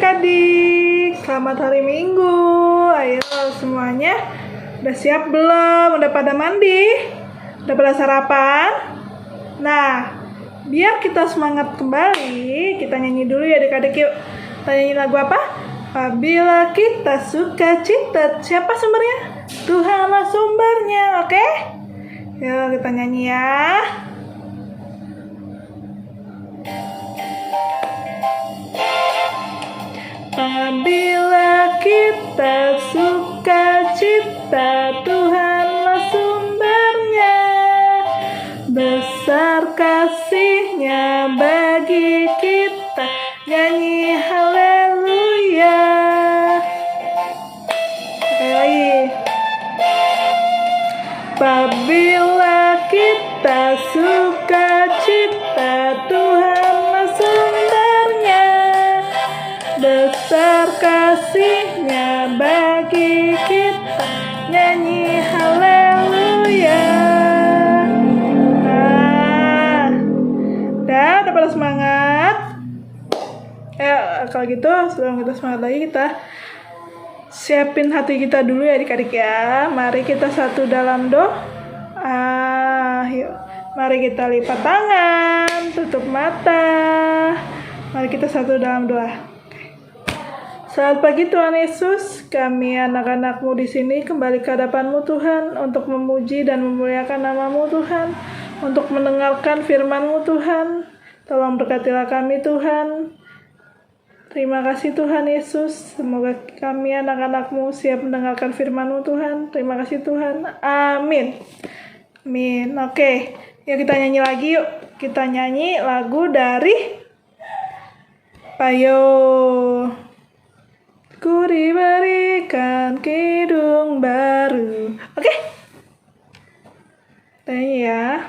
adik-adik, selamat hari Minggu. Ayo semuanya, udah siap belum? Udah pada mandi? Udah pada sarapan? Nah, biar kita semangat kembali, kita nyanyi dulu ya adik-adik yuk. Kita nyanyi lagu apa? Apabila kita suka cita, siapa sumbernya? Tuhanlah sumbernya, oke? Yuk kita nyanyi ya. Apabila kita suka cita, Tuhanlah sumbernya. Besar kasih-Nya bagi kita, nyanyi haleluya. Sekali lagi. Apabila kita suka cita, Tuhanlah sumbernya. Besar kasih-Nya bagi kita, nyanyi haleluya. Nah, udah pada semangat? Kalau gitu sebelum kita semangat lagi, kita siapin hati kita dulu ya adik-adik ya. Mari kita satu dalam doa. Yuk, mari kita lipat tangan, tutup mata. Mari kita satu dalam doa. Selamat pagi Tuhan Yesus, kami anak-anak-Mu di sini kembali ke hadapan-Mu Tuhan untuk memuji dan memuliakan nama-Mu Tuhan, untuk mendengarkan firman-Mu Tuhan. Tolong berkatilah kami Tuhan. Terima kasih Tuhan Yesus, semoga kami anak-anak-Mu siap mendengarkan firman-Mu Tuhan. Terima kasih Tuhan, amin. Amin. Oke, yuk kita nyanyi lagi yuk. Kita nyanyi lagu dari Payo. Ku diberikan hidung baru. Oke. Tanya ya.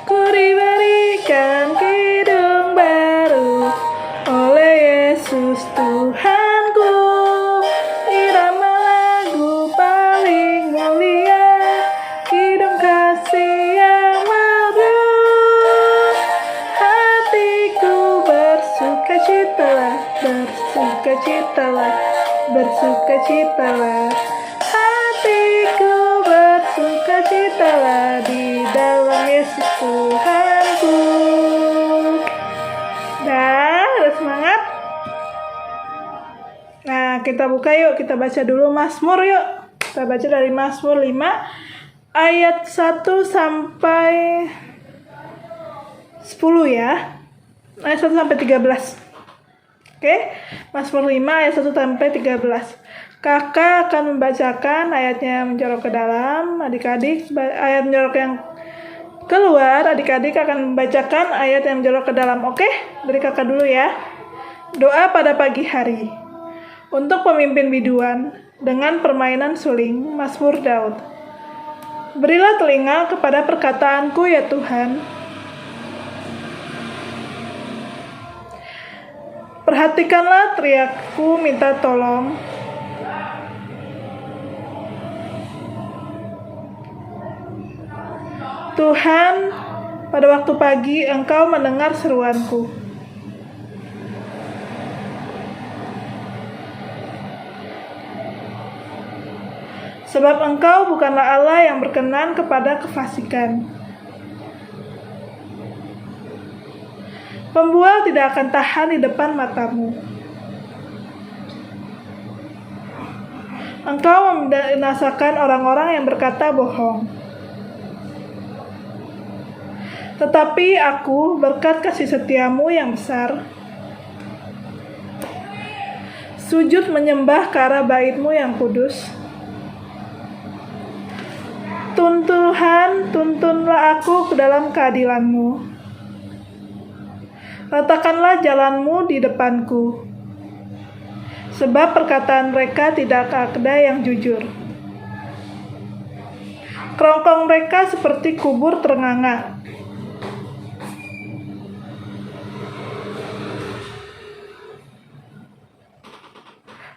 Ku diberikan hidung baru oleh Yesus Tuhanku. Irama lagu paling mulia, hidung kasih yang bersukacitalah, hatiku bersukacitalah di dalam Yesus Tuhanku. Udah semangat? Nah, kita buka yuk, kita baca dulu Mazmur yuk. Kita baca dari Mazmur 5 ayat 1 sampai 10 ya. Ayat 1 sampai 13. Oke, Mazmur 5 ayat 1 sampai 13. Kakak akan membacakan ayatnya yang menjorok ke dalam, adik-adik ayat menjorok yang keluar, adik-adik akan membacakan ayat yang menjorok ke dalam. Oke, dari kakak dulu ya. Doa pada pagi hari. Untuk pemimpin biduan dengan permainan suling, Mazmur Daud. Berilah telinga kepada perkataanku ya Tuhan. Perhatikanlah teriakku minta tolong. Tuhan, pada waktu pagi Engkau mendengar seruanku. Sebab Engkau bukanlah Allah yang berkenan kepada kefasikan. Pembual tidak akan tahan di depan matamu. Engkau membinasakan orang-orang yang berkata bohong. Tetapi aku, berkat kasih setiamu yang besar, sujud menyembah ke arah bait-Mu yang kudus. Tuhan, tuntunlah aku ke dalam keadilan-Mu. Letakkanlah jalan-Mu di depanku, sebab perkataan mereka tidak ada yang jujur. Kerongkong mereka seperti kubur ternganga.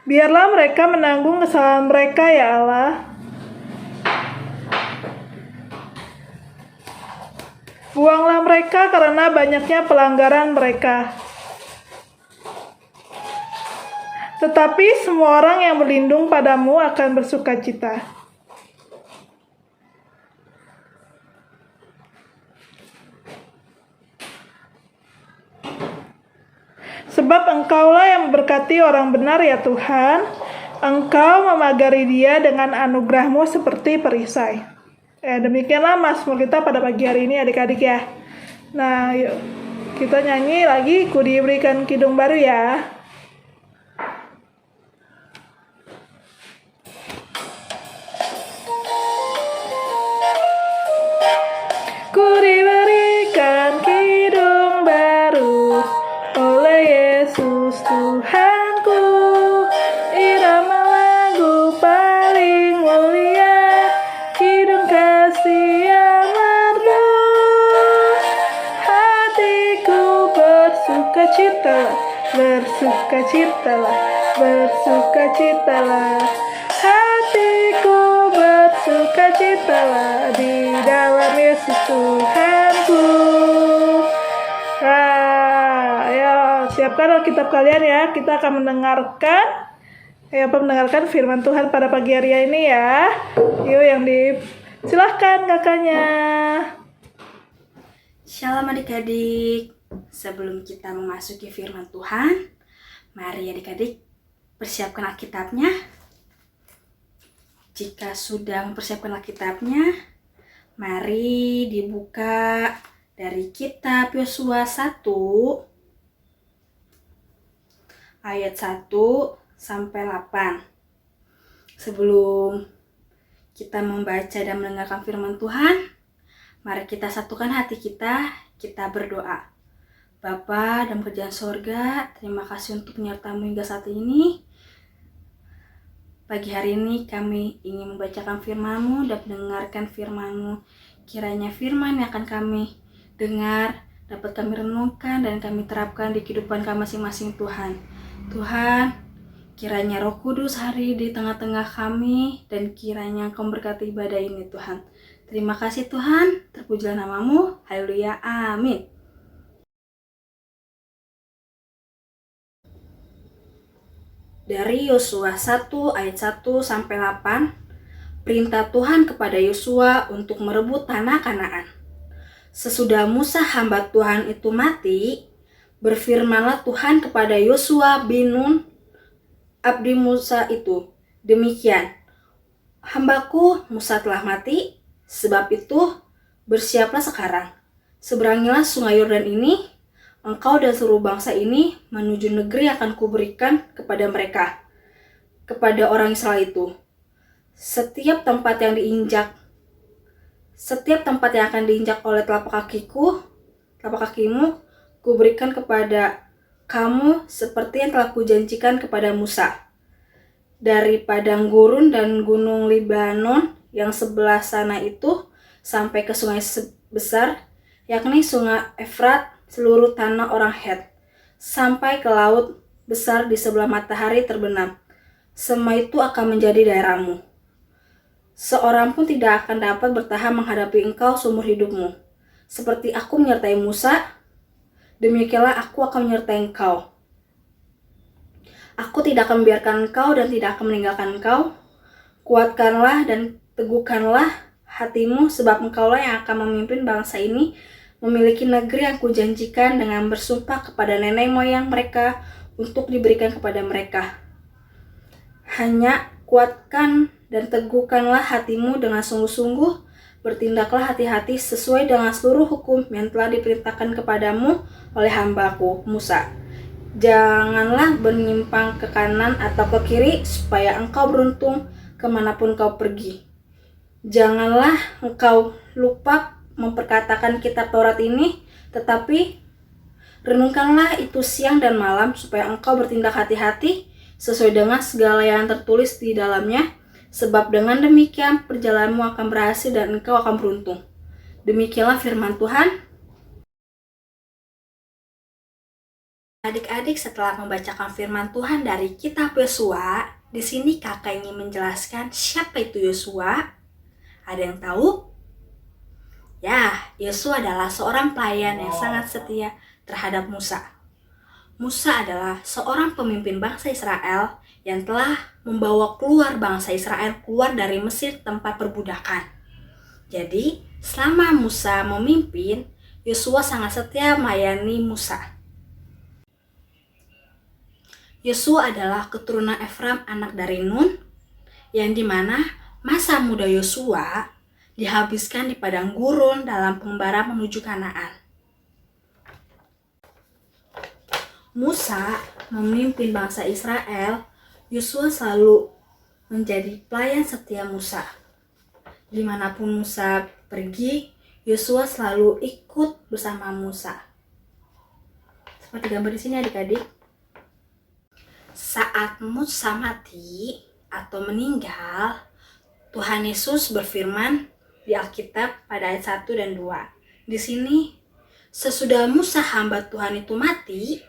Biarlah mereka menanggung kesalahan mereka, ya Allah. Buanglah mereka karena banyaknya pelanggaran mereka. Tetapi semua orang yang berlindung padamu akan bersukacita. Sebab Engkaulah yang memberkati orang benar ya Tuhan. Engkau memagari dia dengan anugerah-Mu seperti perisai. Demikianlah Mazmur kita pada pagi hari ini adik-adik ya. Nah yuk kita nyanyi lagi Ku Diberikan Kidung Baru ya. Ku diberikan kidung baru oleh Yesus Tuhanku, irama lagu paling mulia, kidung kasih yang merdu. Hatiku bersukacitalah, bersukacitalah, bersukacitalah. Hatiku bersukacitalah di dalam Yesus Tuhanku. Ya, siapkan Alkitab kalian ya. Kita akan mendengarkan firman Tuhan pada pagi hari ini ya. Yuk yang silahkan kakaknya. Shalom adik-adik. Sebelum kita memasuki firman Tuhan, mari adik-adik persiapkan Alkitabnya. Jika sudah mempersiapkan Alkitabnya, mari dibuka dari kitab Yosua 1 ayat 1 sampai 8. Sebelum kita membaca dan mendengarkan firman Tuhan, mari kita satukan hati kita berdoa. Bapa dalam kerajaan sorga, terima kasih untuk penyertamu hingga saat ini. Pagi hari ini kami ingin membacakan firman-Mu dan mendengarkan firman-Mu. Kiranya firman yang akan kami dengar dapat kami renungkan dan kami terapkan di kehidupan kami masing-masing Tuhan. Tuhan, kiranya Roh Kudus hari di tengah-tengah kami dan kiranya Engkau memberkati ibadah ini Tuhan. Terima kasih Tuhan, terpujilah nama-Mu. Haleluya, amin. Dari Yosua 1 ayat 1 sampai 8, perintah Tuhan kepada Yosua untuk merebut tanah Kanaan. Sesudah Musa hamba Tuhan itu mati, berfirmanlah Tuhan kepada Yosua bin Nun, abdi Musa itu, demikian, hambaku Musa telah mati, sebab itu bersiaplah sekarang, seberangilah sungai Yordan ini, engkau dan seluruh bangsa ini menuju negeri yang akan kuberikan kepada mereka, kepada orang Israel itu. Setiap tempat yang akan diinjak oleh telapak kakimu, kuberikan kepada kamu seperti yang telah kujanjikan kepada Musa. Dari padang gurun dan gunung Libanon yang sebelah sana itu sampai ke sungai besar, yakni sungai Efrat, seluruh tanah orang Het, sampai ke laut besar di sebelah matahari terbenam. Semua itu akan menjadi daerahmu. Seorang pun tidak akan dapat bertahan menghadapi engkau seumur hidupmu. Seperti aku menyertai Musa, demikianlah aku akan menyertai engkau. Aku tidak akan membiarkan engkau dan tidak akan meninggalkan engkau. Kuatkanlah dan teguhkanlah hatimu, sebab engkaulah yang akan memimpin bangsa ini memiliki negeri yang kujanjikan dengan bersumpah kepada nenek moyang mereka untuk diberikan kepada mereka. Hanya kuatkan dan teguhkanlah hatimu dengan sungguh-sungguh, bertindaklah hati-hati sesuai dengan seluruh hukum yang telah diperintahkan kepadamu oleh hambaku Musa. Janganlah menyimpang ke kanan atau ke kiri, supaya engkau beruntung kemanapun kau pergi. Janganlah engkau lupa memperkatakan kitab Taurat ini, tetapi renungkanlah itu siang dan malam, supaya engkau bertindak hati-hati sesuai dengan segala yang tertulis di dalamnya, sebab dengan demikian perjalananmu akan berhasil dan engkau akan beruntung. Demikianlah firman Tuhan. Adik-adik, setelah membacakan firman Tuhan dari kitab Yosua, di sini kakak ingin menjelaskan siapa itu Yosua. Ada yang tahu? Ya, Yosua adalah seorang pelayan yang sangat setia terhadap Musa. Musa adalah seorang pemimpin bangsa Israel yang telah membawa keluar bangsa Israel keluar dari Mesir tempat perbudakan. Jadi, selama Musa memimpin, Yosua sangat setia melayani Musa. Yosua adalah keturunan Efram anak dari Nun, yang dimana masa muda Yosua dihabiskan di padang gurun dalam pengembara menuju Kanaan. Musa memimpin bangsa Israel, Yosua selalu menjadi pelayan setia Musa. Dimanapun Musa pergi, Yosua selalu ikut bersama Musa. Seperti gambar di sini adik-adik. Saat Musa mati atau meninggal, Tuhan Yesus berfirman di Alkitab pada ayat 1 dan 2. Di sini, sesudah Musa hamba Tuhan itu mati,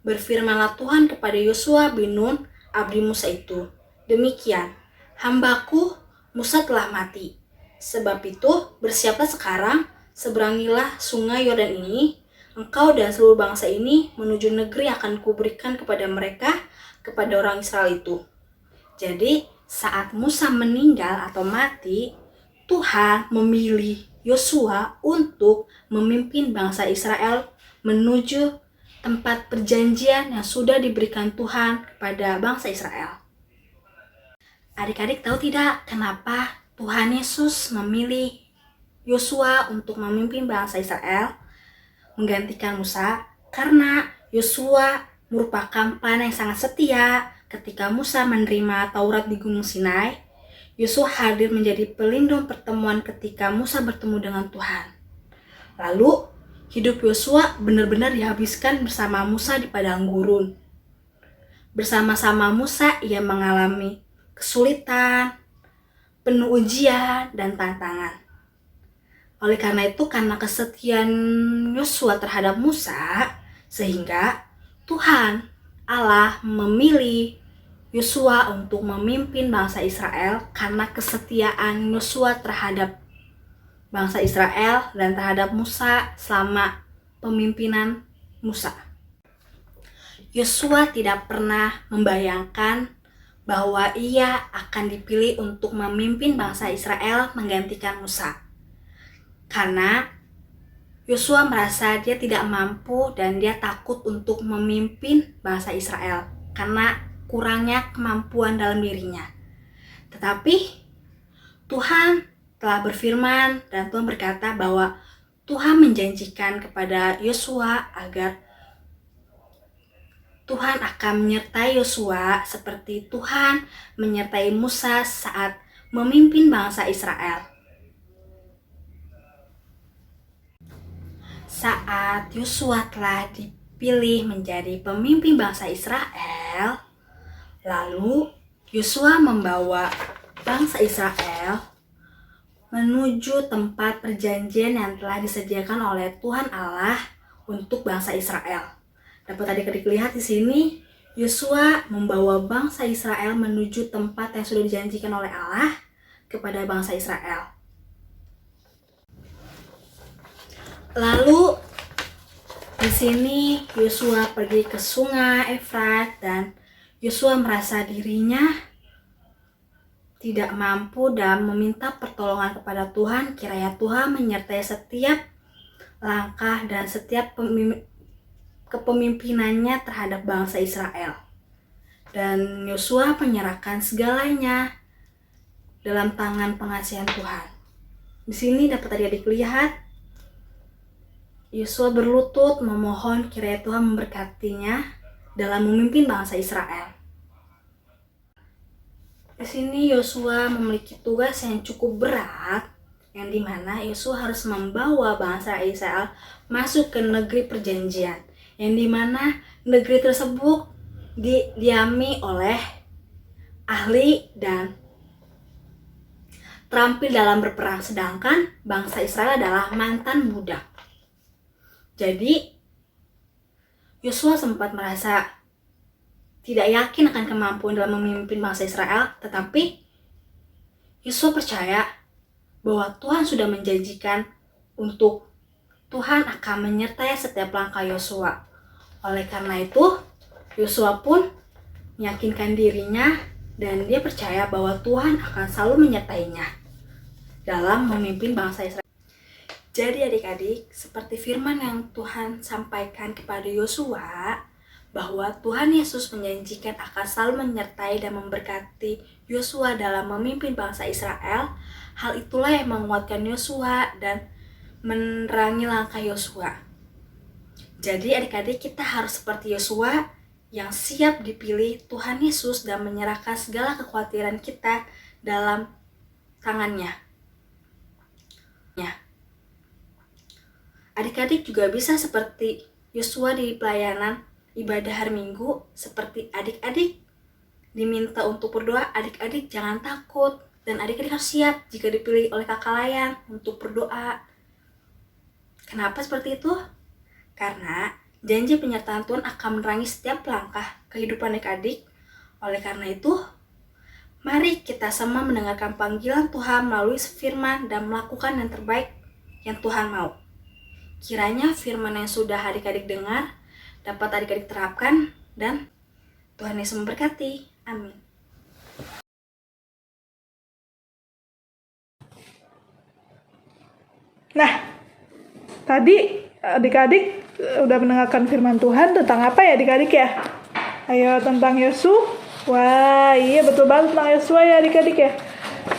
berfirmanlah Tuhan kepada Yosua bin Nun, abdi Musa itu, demikian, hambaku Musa telah mati. Sebab itu, bersiaplah sekarang, seberangilah sungai Yordan ini, engkau dan seluruh bangsa ini menuju negeri yang akan kuberikan kepada mereka, kepada orang Israel itu. Jadi, saat Musa meninggal atau mati, Tuhan memilih Yosua untuk memimpin bangsa Israel menuju tempat perjanjian yang sudah diberikan Tuhan kepada bangsa Israel. Adik-adik tahu tidak kenapa Tuhan Yesus memilih Yosua untuk memimpin bangsa Israel menggantikan Musa? Karena Yosua merupakan pelayan yang sangat setia. Ketika Musa menerima Taurat di Gunung Sinai, Yosua hadir menjadi pelindung pertemuan ketika Musa bertemu dengan Tuhan. Lalu hidup Yosua benar-benar dihabiskan bersama Musa di padang gurun. Bersama-sama Musa ia mengalami kesulitan, penuh ujian, dan tantangan. Oleh karena itu, karena kesetiaan Yosua terhadap Musa, sehingga Tuhan Allah memilih Yosua untuk memimpin bangsa Israel karena kesetiaan Yosua terhadap bangsa Israel dan terhadap Musa selama pemimpinan Musa. Yosua tidak pernah membayangkan bahwa ia akan dipilih untuk memimpin bangsa Israel menggantikan Musa. Karena Yosua merasa dia tidak mampu dan dia takut untuk memimpin bangsa Israel karena kurangnya kemampuan dalam dirinya. Tetapi Tuhan telah berfirman dan Tuhan berkata bahwa Tuhan menjanjikan kepada Yosua agar Tuhan akan menyertai Yosua seperti Tuhan menyertai Musa saat memimpin bangsa Israel. Saat Yosua telah dipilih menjadi pemimpin bangsa Israel, lalu Yosua membawa bangsa Israel menuju tempat perjanjian yang telah disediakan oleh Tuhan Allah untuk bangsa Israel. Dapat adik-adik lihat di sini, Yosua membawa bangsa Israel menuju tempat yang sudah dijanjikan oleh Allah kepada bangsa Israel. Lalu di sini Yosua pergi ke sungai Efrat dan Yosua merasa dirinya tidak mampu dan meminta pertolongan kepada Tuhan. Kiranya Tuhan menyertai setiap langkah dan setiap kepemimpinannya terhadap bangsa Israel. Dan Yosua menyerahkan segalanya dalam tangan pengasihan Tuhan. Di sini dapat adik-adik lihat, Yosua berlutut memohon kiranya Tuhan memberkatinya dalam memimpin bangsa Israel. Di sini Yosua memiliki tugas yang cukup berat, yang dimana Yosua harus membawa bangsa Israel masuk ke negeri perjanjian, yang dimana negeri tersebut didiami oleh ahli dan terampil dalam berperang, sedangkan bangsa Israel adalah mantan budak. Jadi Yosua sempat merasa tidak yakin akan kemampuan dalam memimpin bangsa Israel, tetapi Yosua percaya bahwa Tuhan sudah menjanjikan untuk Tuhan akan menyertai setiap langkah Yosua. Oleh karena itu, Yosua pun meyakinkan dirinya dan dia percaya bahwa Tuhan akan selalu menyertainya dalam memimpin bangsa Israel. Jadi adik-adik, seperti firman yang Tuhan sampaikan kepada Yosua, bahwa Tuhan Yesus menjanjikan akan selalu menyertai dan memberkati Yosua dalam memimpin bangsa Israel. Hal itulah yang menguatkan Yosua dan menerangi langkah Yosua. Jadi adik-adik, kita harus seperti Yosua yang siap dipilih Tuhan Yesus dan menyerahkan segala kekhawatiran kita dalam tangannya. Adik-adik juga bisa seperti Yosua di pelayanan ibadah hari Minggu, seperti adik-adik diminta untuk berdoa. Adik-adik jangan takut dan adik-adik harus siap jika dipilih oleh kakak layan untuk berdoa. Kenapa seperti itu? Karena janji penyertaan Tuhan akan menerangi setiap langkah kehidupan adik-adik. Oleh karena itu, mari kita sama mendengarkan panggilan Tuhan melalui firman dan melakukan yang terbaik yang Tuhan mau. Kiranya firman yang sudah adik-adik dengar dapat adik-adik terapkan dan Tuhan Yesus memberkati. Amin. Nah, tadi adik-adik udah mendengarkan firman Tuhan tentang apa ya adik-adik ya? Ayo, tentang Yosua. Wah, iya betul banget tentang Yosua ya adik-adik ya.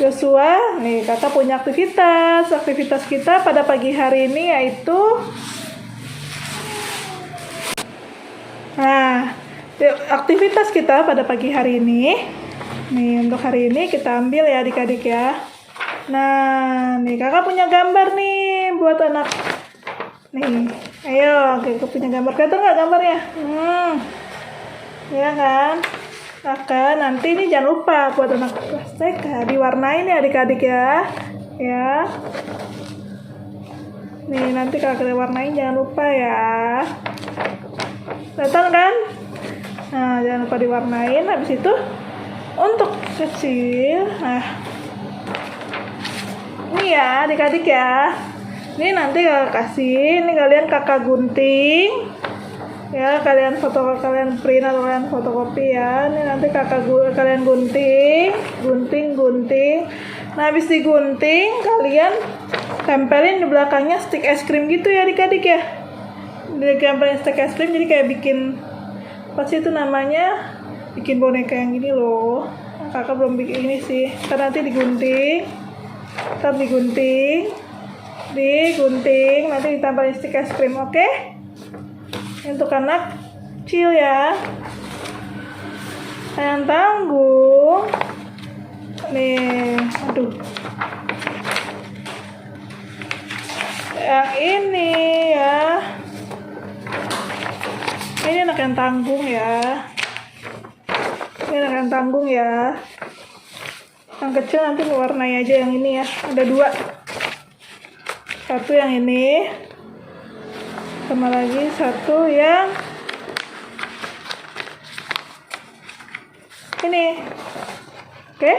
Yosua, nih kakak punya aktivitas. Aktivitas kita pada pagi hari ini yaitu aktivitas kita pada pagi hari ini. Nih, untuk hari ini kita ambil ya adik-adik ya. Nah, nih kakak punya gambar nih buat anak. Nih, ayo, kakak punya gambar. Kelihatan nggak gambarnya? Ya kan? Kakak nanti ini jangan lupa buat anak kelas TK diwarnain ya adik-adik ya. Ya. Nih, nanti kakak warnain jangan lupa ya. Kelihatan kan? Nah, jangan lupa diwarnain. Habis itu untuk kecil. Nah, ini ya adik-adik ya. Ini nanti kakak kasih. Ini kalian kakak gunting. Ya, kalian kalian print atau kalian fotokopi ya. Ini nanti kalian gunting. Nah, habis digunting, kalian tempelin di belakangnya stick es krim gitu ya adik-adik ya. Tempelin stick es krim jadi kayak bikin apa sih itu namanya? Bikin boneka yang gini loh. Nah, kakak belum bikin ini sih. Karena nanti digunting, nanti ditempelin stick es krim, oke? Untuk anak kecil ya, yang tanggung. Nih, aduh, yang ini ya, ini anak yang tanggung ya. Yang kecil nanti warnai aja yang ini ya. Ada 2, satu yang ini, sama lagi satu yang ini. Oke?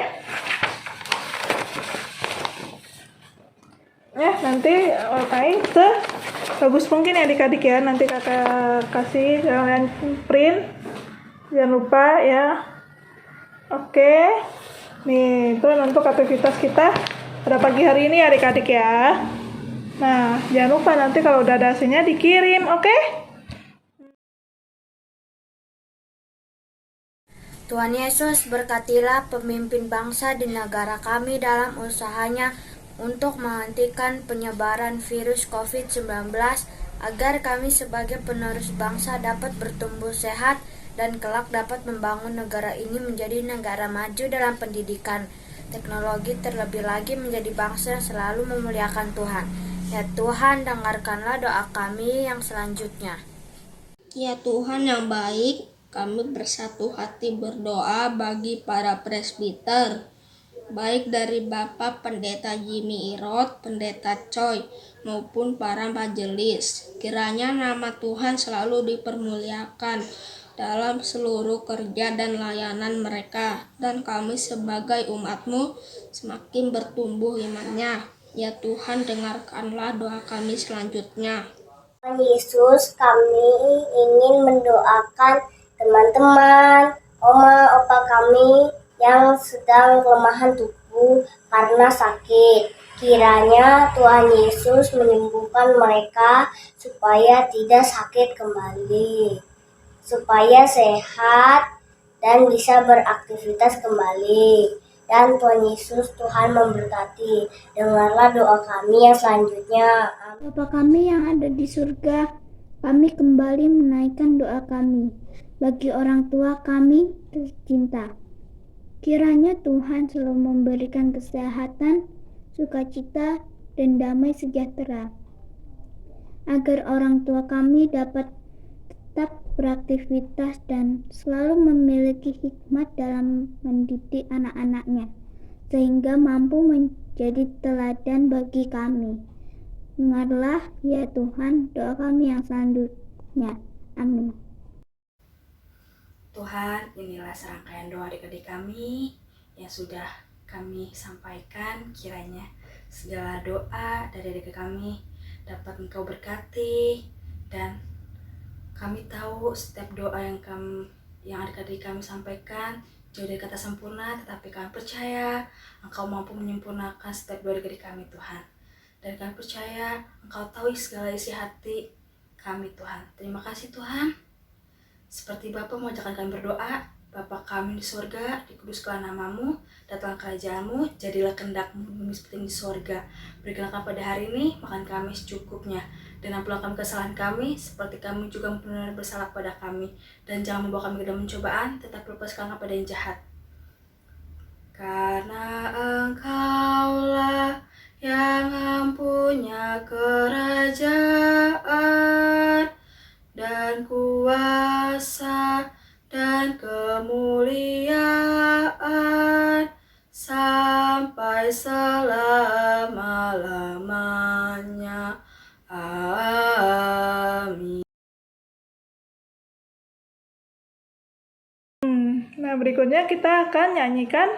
Ya, nanti warnai sebagus mungkin ya adik-adik ya. Nanti kakak kasih kalian print. Jangan lupa ya. Oke. Nih, itu untuk aktivitas kita pada pagi hari ini adik-adik ya. Nah, jangan lupa nanti kalau udah ada hasilnya dikirim, oke? Tuhan Yesus, berkatilah pemimpin bangsa di negara kami dalam usahanya untuk menghentikan penyebaran virus COVID-19, agar kami sebagai penerus bangsa dapat bertumbuh sehat dan kelak dapat membangun negara ini menjadi negara maju dalam pendidikan, teknologi, terlebih lagi menjadi bangsa yang selalu memuliakan Tuhan. Ya Tuhan, dengarkanlah doa kami yang selanjutnya. Ya Tuhan yang baik, kami bersatu hati berdoa bagi para presbiter, baik dari Bapak Pendeta Jimmy Irot, Pendeta Choi, maupun para majelis. Kiranya nama Tuhan selalu dipermuliakan dalam seluruh kerja dan layanan mereka, dan kami sebagai umat-Mu semakin bertumbuh imannya. Ya Tuhan, dengarkanlah doa kami selanjutnya. Tuhan Yesus, kami ingin mendoakan teman-teman, oma, opa kami yang sedang kelemahan tubuh karena sakit. Kiranya Tuhan Yesus menyembuhkan mereka supaya tidak sakit kembali, supaya sehat dan bisa beraktivitas kembali. Dan Tuhan Yesus, Tuhan memberkati. Dengarlah doa kami yang selanjutnya. Amin. Bapa kami yang ada di surga, kami kembali menaikkan doa kami bagi orang tua kami tercinta. Kiranya Tuhan selalu memberikan kesehatan, sukacita, dan damai sejahtera, agar orang tua kami dapat tetap beraktivitas dan selalu memiliki hikmat dalam mendidik anak-anaknya, sehingga mampu menjadi teladan bagi kami. Dengarlah ya Tuhan doa kami yang selanjutnya. Amin. Tuhan, inilah serangkaian doa adik-adik kami yang sudah kami sampaikan. Kiranya segala doa dari adik kami dapat Engkau berkati, dan kami tahu setiap doa yang adik-adik kami sampaikan jauh dari kata sempurna, tetapi kami percaya Engkau mampu menyempurnakan setiap doa adik-adik kami, Tuhan. Dan kami percaya Engkau tahu segala isi hati kami, Tuhan. Terima kasih, Tuhan. Seperti Bapa mengajarkan kami berdoa, Bapa kami di surga, dikuduskanlah namamu, datanglah kerajaanmu, jadilah kehendak-mu di bumi seperti di surga. Berikanlah kami pada hari ini makan kami secukupnya, dan ampunilah kami kesalahan kami, seperti kami juga mempunyai bersalah pada kami. Dan jangan membawa kami ke dalam pencobaan, tetapi lepaskan kami pada yang jahat. Karena Engkaulah yang mempunyai kerajaan dan kuasa dan kemuliaan sampai selama-lamanya. Amin. Nah, berikutnya kita akan nyanyikan.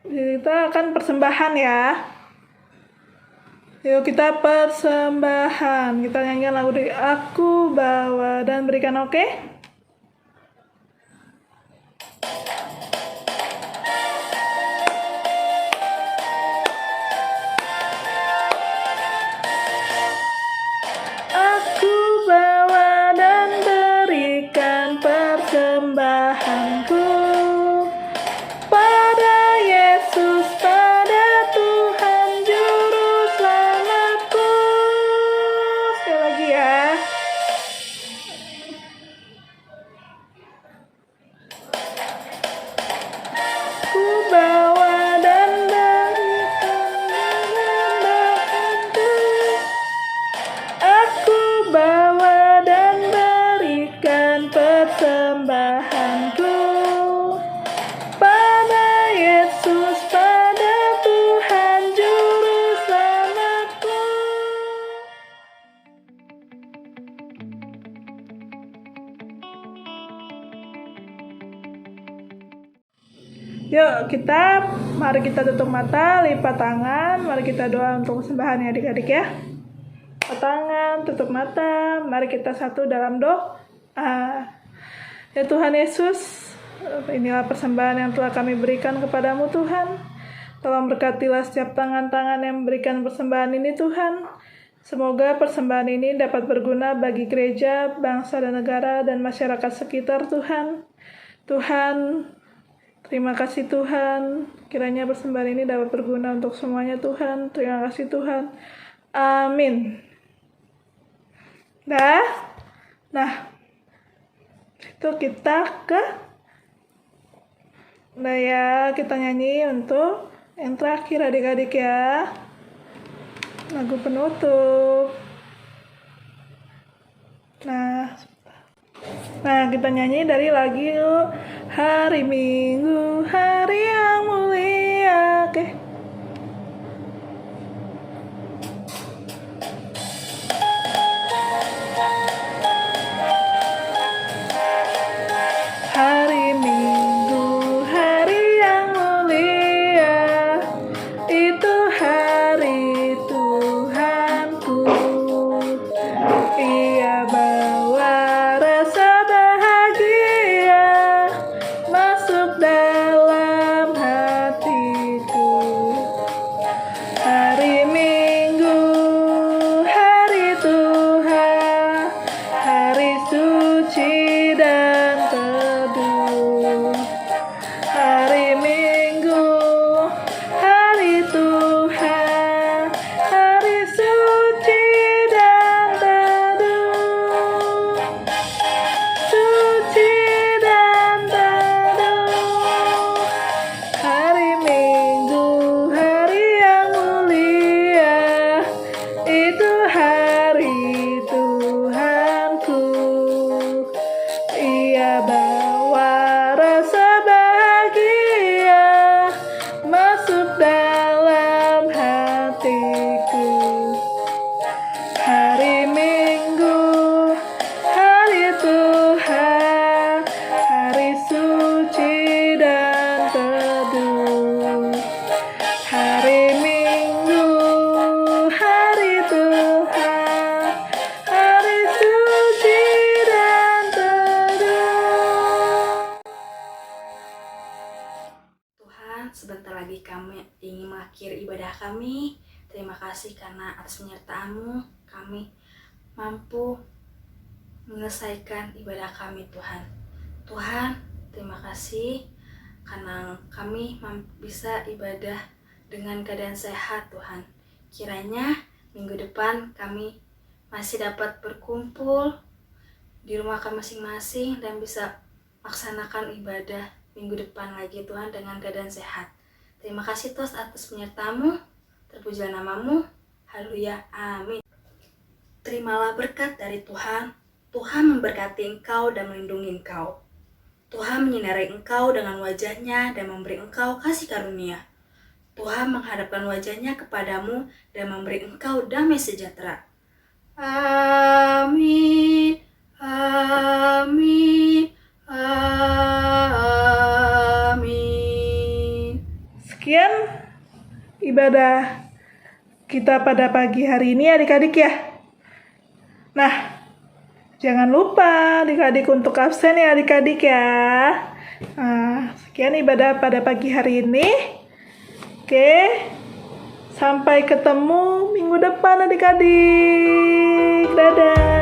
Kita akan persembahan ya. Yuk kita persembahan. Kita nyanyikan lagu dari Aku Bawa dan berikan oke? Aku bawa dan berikan persembahanku pada Yesus, pada Tuhan Juru Selamatku. Sekali lagi ya. Ku bawa dan aku bawa dan berikan persembahanku pada Yesus, pada Tuhan Juru Selamatku. Yuk mari kita tutup mata, lipat tangan, mari kita doa untuk persembahan ya adik-adik ya. Lipat tangan, tutup mata, mari kita satu dalam doa. Ya Tuhan Yesus, inilah persembahan yang telah kami berikan kepadamu Tuhan. Tolong berkatilah setiap tangan-tangan yang memberikan persembahan ini Tuhan. Semoga persembahan ini dapat berguna bagi gereja, bangsa dan negara, dan masyarakat sekitar Tuhan. Tuhan, terima kasih Tuhan. Kiranya persembahan ini dapat berguna untuk semuanya Tuhan. Terima kasih Tuhan. Amin. Nah, itu kita nyanyi untuk yang terakhir adik-adik ya. Lagu penutup. Nah, kita nyanyi dari lagu Hari Minggu, Hari yang Mulia. Oke. Hari Minggu, hari yang mulia, itu Tuhan, sebentar lagi kami ingin mengakhiri ibadah kami. Terima kasih karena atas penyertaan-Mu kami mampu menyelesaikan ibadah kami Tuhan. Tuhan, terima kasih karena kami bisa ibadah dengan keadaan sehat Tuhan. Kiranya minggu depan kami masih dapat berkumpul di rumah kami masing-masing dan bisa laksanakan ibadah minggu depan lagi Tuhan dengan keadaan sehat. Terima kasih Tuhan atas penyertaan-Mu, terpujilah nama-Mu, haleluya, amin. Terimalah berkat dari Tuhan. Tuhan memberkati engkau dan melindungi engkau. Tuhan menyinari engkau dengan wajah-Nya dan memberi engkau kasih karunia. Tuhan menghadapkan wajah-Nya kepadamu dan memberi engkau damai sejahtera. Amin, amin, amin. Sekian ibadah kita pada pagi hari ini adik-adik ya. Nah, jangan lupa adik-adik untuk absen ya adik-adik ya. Nah, sekian ibadah pada pagi hari ini. Oke, sampai ketemu minggu depan adik-adik. Dadah.